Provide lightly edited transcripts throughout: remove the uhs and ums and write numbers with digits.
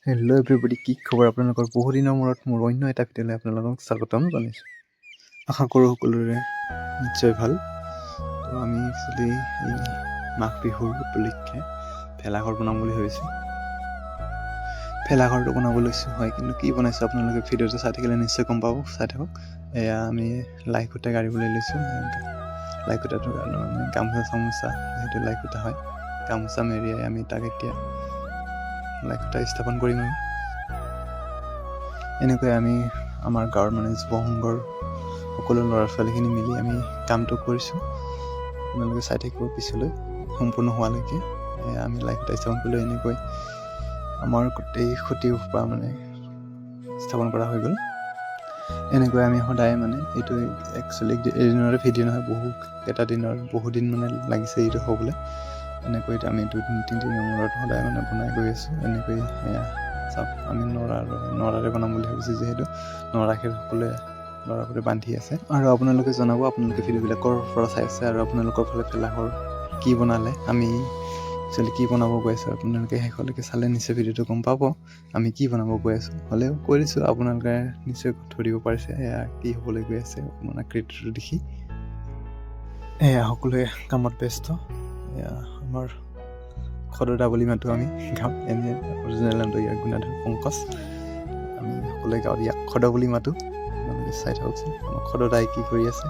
Hello' everybody, কি খবৰ আপোনালোকৰ? বহুদিনৰ মূৰত মোৰ অন্য এটা ভিডিঅ'লৈ আপোনালোকক স্বাগতম জনাইছোঁ। আশা কৰোঁ সকলোৰে নিশ্চয় ভাল। তো আমি একচুৱেলি এই মাঘ বিহুৰ উপলক্ষে ভেলাঘৰ বনাম বুলি ভাবিছোঁ। ভেলাঘৰটো বনাব লৈছোঁ হয়, কিন্তু কি বনাইছোঁ আপোনালোকে ভিডিঅ'টো চাই থাকিলে নিশ্চয় গম পাব। চাই থাকক। এয়া আমি লাই খুঁটা গাড়িবলৈ লৈছোঁ। লাই খুঁটাটোৰ কাৰণে মানে গামোচা চামোচা, যিহেতু লাই খুঁটা হয়, গামোচা মেৰিয়াই আমি তাক এতিয়া লাই খুঁটা স্থাপন কৰিম। আৰু এনেকৈ আমি আমাৰ গাঁৱৰ মানে যুৱ সংঘৰ সকলো ল'ৰা ছোৱালীখিনি মিলি আমি কামটো কৰিছোঁ। আপোনালোকে চাই থাকিব পিছলৈ সম্পূৰ্ণ হোৱালৈকে। আমি লাই খুঁটা স্থাপন কৰিলোঁ। এনেকৈ আমাৰ গোটেই খুঁটিৰ পৰা মানে স্থাপন কৰা হৈ গ'ল। এনেকৈ আমি সদায় মানে এইটো একচুৱেলি এদিনৰে ভিডিঅ' নহয়, বহুদিন মানে লাগিছে এইটো হ'বলৈ। এনেকৈ আমি 2-3 দিনৰ মূৰত সদায় মানে বনাই গৈ আছোঁ। এনেকৈ চাওক, আমি নৰাৰে বনাম বুলি ভাবিছোঁ, যিহেতু নৰা খেৰ সকলোৱে ল'ৰাবোৰে বান্ধি আছে। আৰু আপোনালোকে জনাব আপোনালোকে ভিডিঅ'বিলাকৰ পৰা চাই আছে আৰু আপোনালোকৰ ফালে ভেলাঘৰ কি বনালে, আমি একচুৱেলি কি বনাব গৈ আছোঁ। আপোনালোকে শেষলৈকে চালে নিশ্চয় ভিডিঅ'টো গম পাব আমি কি বনাব গৈ আছোঁ। হ'লেও কৈ দিছোঁ, আপোনালোকে নিশ্চয় ধৰিব পাৰিছে এয়া কি হ'বলৈ গৈ আছে অকণমান আকৃতিটো দেখি। এয়া সকলোৱে কামত ব্যস্ত। এয়া আমাৰ খদদা বুলি মাতো আমি গাঁৱত, এনে অৰিজিনেল নামটো ইয়াৰ গুণাধৰ পংকজ। আমি সকলোৱে গাঁৱত ইয়াক খদ বুলি মাতো। আপোনালোকে চাই থাককচোন আমাৰ খদদাই কি কৰি আছে।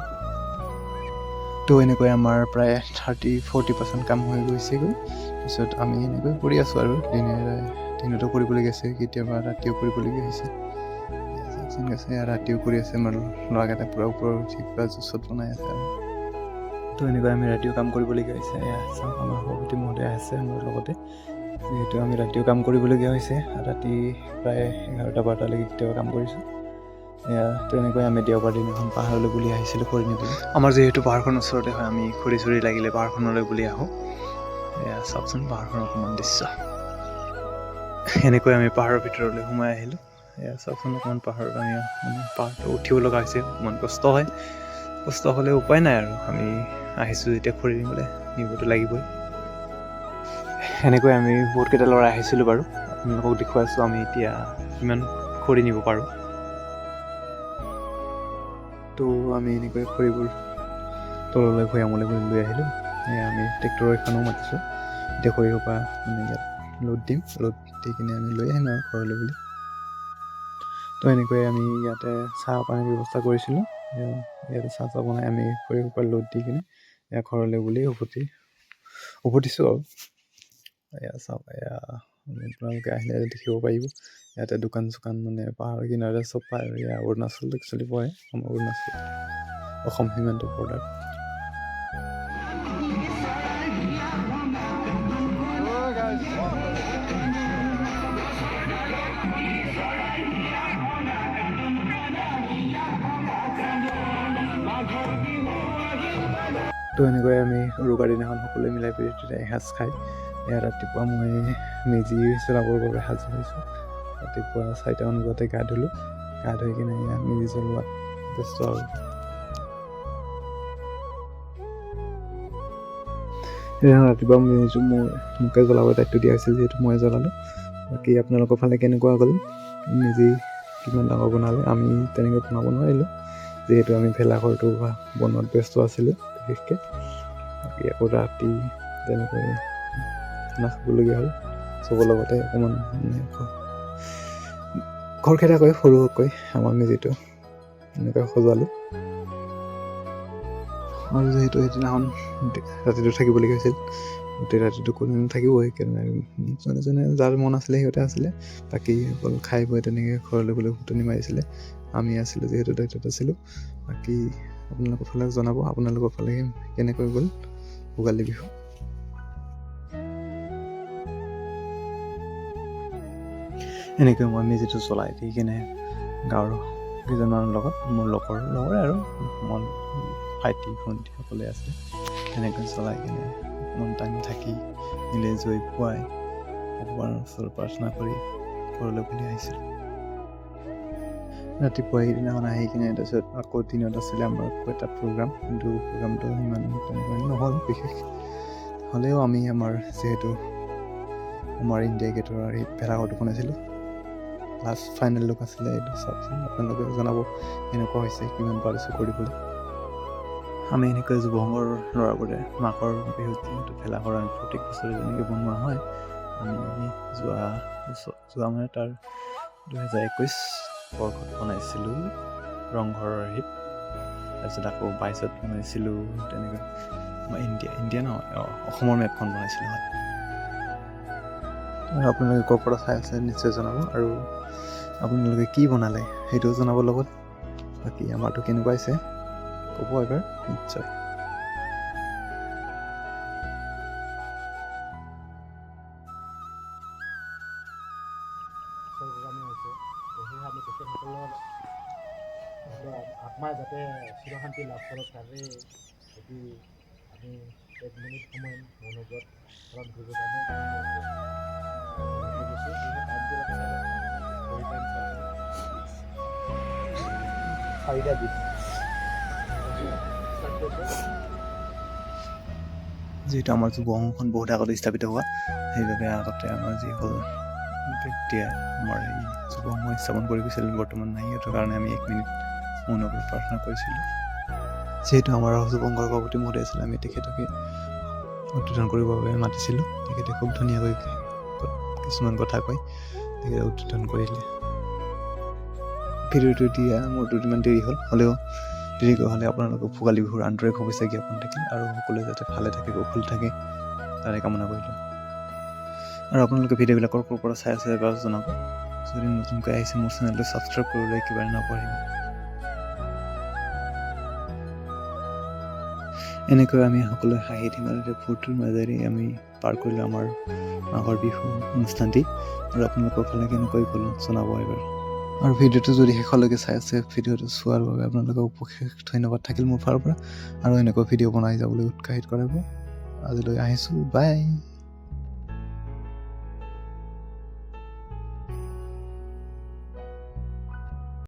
তো এনেকৈ আমাৰ প্ৰায় 30-40% কাম হৈ গৈছেগৈ। তাৰপিছত আমি এনেকৈ কৰি আছোঁ আৰু দিনতো কৰিবলগীয়া আছে, কেতিয়াবা ৰাতিও কৰিবলগীয়া হৈছে। ৰাতিও কৰি আছে আমাৰ ল'ৰাকেইটা পূৰা ওপৰত উঠি পূৰা জোচত বনাই আছে। আৰু তো এনেকৈ আমি ৰাতিও কাম কৰিবলগীয়া হৈছে। এয়া চাওক, আমাৰ সভাপতি মহোদয় আছে মোৰ লগতে, যিহেতু আমি ৰাতিও কাম কৰিবলগীয়া হৈছে। ৰাতি প্ৰায় 11-12টালৈকে কেতিয়াবা কাম কৰিছোঁ। এয়া তেনেকৈ আমি দেওবাৰ দিনাখন পাহাৰলৈ বুলি আহিছিলোঁ খৰি নিবলৈ। আমাৰ যিহেতু পাহাৰখন ওচৰতে হয়, আমি খৰি চৰি লাগিলে পাহাৰখনলৈ বুলি আহোঁ। এয়া চাওকচোন পাহাৰখনৰ অকণমান দৃশ্য। এনেকৈ আমি পাহাৰৰ ভিতৰলৈ সোমাই আহিলোঁ। এয়া চাওকচোন, অকণমান পাহাৰত আমি মানে পাহাৰটো উঠিব লগা হৈছে। অকণমান কষ্ট হয়, কষ্ট হ'লে উপায় নাই আৰু। আমি আহিছোঁ যেতিয়া খৰি নিবলৈ, নিবতো লাগিবই। এনেকৈ আমি বহুতকেইটা ল'ৰা আহিছিলোঁ বাৰু। আপোনালোকক দেখুৱাইছোঁ আমি এতিয়া কিমান খৰি নিব পাৰোঁ। তো আমি এনেকৈ খৰিবোৰ তললৈ ভৈয়ামলৈ লৈ আহিলোঁ। আমি ট্ৰেক্টৰ এখনো মাতিছোঁ। এতিয়া খৰি সোপা মানে ইয়াত লোড দিম, লোড দি কিনে আমি লৈ আহিম আৰু ঘৰলৈ বুলি। তো এনেকৈ আমি ইয়াতে চাহ পানীৰ ব্যৱস্থা কৰিছিলোঁ। ইয়াতে চাহ বনাই আমি খৰি সোপা লোড দি কিনে এয়া ঘৰলৈ বুলি উভতিছোঁ আৰু। এয়া চাওক, এয়া আপোনালোকে আহিলে দেখিব পাৰিব। ইয়াতে দোকান চোকান মানে পাহাৰৰ কিনাৰতে চব পায়। আৰু এয়া অৰুণাচল একচুৱেলি পৰে, আমাৰ অৰুণাচল অসম সীমান্ত বৰ্ডাৰ। তো এনেকৈ আমি উৰুকাৰ দিনাখন সকলোৱে মিলাই প্ৰীতিৰে এসাঁজ খাই এয়া ৰাতিপুৱা মই মেজি জ্বলাবৰ বাবে সাজু হৈছোঁ। ৰাতিপুৱা 4টামান বজাতে গা ধুলোঁ। গা ধুই কিনে এয়া মেজি জ্বলোৱাত ব্যস্ত আৰু। ৰাতিপুৱা মেজিটো মোকে জ্বলাব দায়িত্ব দিয়া হৈছিল, যিহেতু মই জ্বলালোঁ। বাকী আপোনালোকৰ ফালে কেনেকুৱা গ'ল, মেজি কিমান ডাঙৰ বনালে? আমি তেনেকৈ বনাব নোৱাৰিলোঁ, যিহেতু আমি ভেলাঘৰটো বনোৱাত ব্যস্ত আছিলোঁ বিশেষকৈ। বাকী আকৌ ৰাতি তেনেকৈ খানা খাবলগীয়া হ'ল চবৰ লগতে। অকণমান মানে খৰখেদাকৈ সৰুকৈ আমাৰ মেজিটো এনেকৈ সজোৱালোঁ। আৰু যিহেতু সেইদিনাখন ৰাতিটো থাকিবলগীয়া হৈছিল, গোটেই ৰাতিটো কোনো থাকিবই। যোনে যাৰ মন আছিলে সিহঁতে আছিলে, বাকী অকল খাই বৈ তেনেকৈ ঘৰলৈ গ'লে ফুটনি মাৰিছিলে। আমি আছিলোঁ যিহেতু দায়িত্বত আছিলোঁ। বাকী আপোনালোকৰ ফালে জনাব, আপোনালোকৰ ফালে কেনেকৈ গ'ল ভোগালী বিহু। এনেকৈ মই মেজিটো জ্বলাই দি কিনে গাঁৱৰ কেইজনমানৰ লগত, মোৰ লগৰে আৰু মন ভাইটি ভণ্টি সকলোৱে আছে, তেনেকৈ জ্বলাই কিনে অকণমান টাইম থাকি মিলে জুই পুৱাই ভগৱানৰ ওচৰত প্ৰাৰ্থনা কৰি ঘৰলৈ বুলি আহিছিলোঁ। ৰাতিপুৱা সেইদিনাখন আহি কিনে তাৰপিছত আকৌ দিনত আছিলে আমাৰ আকৌ এটা প্ৰগ্ৰাম, কিন্তু প্ৰগ্ৰামটো ইমান তেনেকৈ নহ'ল বিশেষ। হ'লেও আমি আমাৰ যিহেতু আমাৰ ইণ্ডিয়া গেটৰ ভেলাঘৰটো বনাইছিলোঁ, লাষ্ট ফাইনেল লুক আছিলে এইটো চাওকচোন, আপোনালোকে জনাব এনেকুৱা হৈছে কিমান পাৰিছোঁ কৰিবলৈ। আমি এনেকৈ যুৱসংঘৰ ল'ৰাবোৰে মাঘৰ বিহুত যিহেতু ভেলাঘৰ আমি প্ৰত্যেক বছৰে যেনেকৈ বনোৱা হয়, আমি যোৱা মানে তাৰ 2021 বৰ্ষত বনাইছিলোঁ ৰংঘৰৰ হেৰিত, তাৰপিছত আকৌ 22ত বনাইছিলোঁ তেনেকৈ ইণ্ডিয়া নহয় অসমৰ মেপখন বনাইছিলোঁ হয়। আৰু আপোনালোকে ক'ৰ পৰা চাই আছে নিশ্চয় জনাব, আৰু আপোনালোকে কি বনালে সেইটোও জনাব লগত। বাকী আমাৰতো কেনেকুৱা হৈছে ক'ব এবাৰ নিশ্চয়। স্বৰ্গগামী হৈছে, সেয়েহে আমি তেখেতসকলৰ আত্মাই যাতে চিৰশান্তি লাভ কৰক তাৰে প্ৰতি আমি 1 মিনিট সময় মনোযোগ পালন কৰিব কাৰণে যিহেতু আমাৰ যুৱসংঘখন বহুত আগতে স্থাপিত হোৱা, সেইবাবে আগতে আমাৰ যিসকল ব্যক্তিয়ে আমাৰ এই যুৱসংঘ স্থাপন কৰি গৈছিল বৰ্তমান নাই, সিহঁতৰ কাৰণে আমি 1 মিনিট মৌনভাৱে প্ৰাৰ্থনা কৰিছিলোঁ। যিহেতু আমাৰ যুৱসংঘৰ সভাপতি মহোদয় আছিল, আমি তেখেতকে উদ্বোধন কৰিবৰ বাবে মাতিছিলোঁ। তেখেতে খুব ধুনীয়াকৈ কিছুমান কথা কৈ তেখেতে উদ্বোধন কৰিলে। ভিডিঅ'টো দিয়া মোৰ দুদিনমান দেৰি হ'ল, হ'লেও দেৰিকৈ হ'লে আপোনালোকক ভোগালী বিহুৰ আন্তৰিক শুভেচ্ছা জ্ঞাপন থাকিল, আৰু সকলোৱে যাতে ভালে থাকে কুশল থাকে তাৰে কামনা কৰিলোঁ। আৰু আপোনালোকে ভিডিঅ'বিলাকৰ ক'ৰ পৰা চাই আছে এবাৰ জনাব। যদি নতুনকৈ আহিছে মোৰ চেনেলটো ছাবস্ক্ৰাইব কৰিবলৈ একেবাৰে নপঢ়িব। এনেকৈ আমি সকলোৱে হাঁহি ধেমালিৰে ফূৰ্তিৰ মাজেৰে আমি পাৰ কৰিলোঁ আমাৰ মাঘৰ বিহু অনুষ্ঠানটি, আৰু আপোনালোকৰ ফালে কেনেকৈ গ'ল জনাব এবাৰ। আৰু ভিডিঅ'টো যদি শেষলৈকে চাই আছে, ভিডিঅ'টো চোৱাৰ বাবে আপোনালোকক অশেষ ধন্যবাদ থাকিল মোৰ ফালৰ পৰা, আৰু এনেকৈ ভিডিঅ' বনাই যাবলৈ উৎসাহিত কৰাব। আজিলৈ আহিছোঁ, বাই।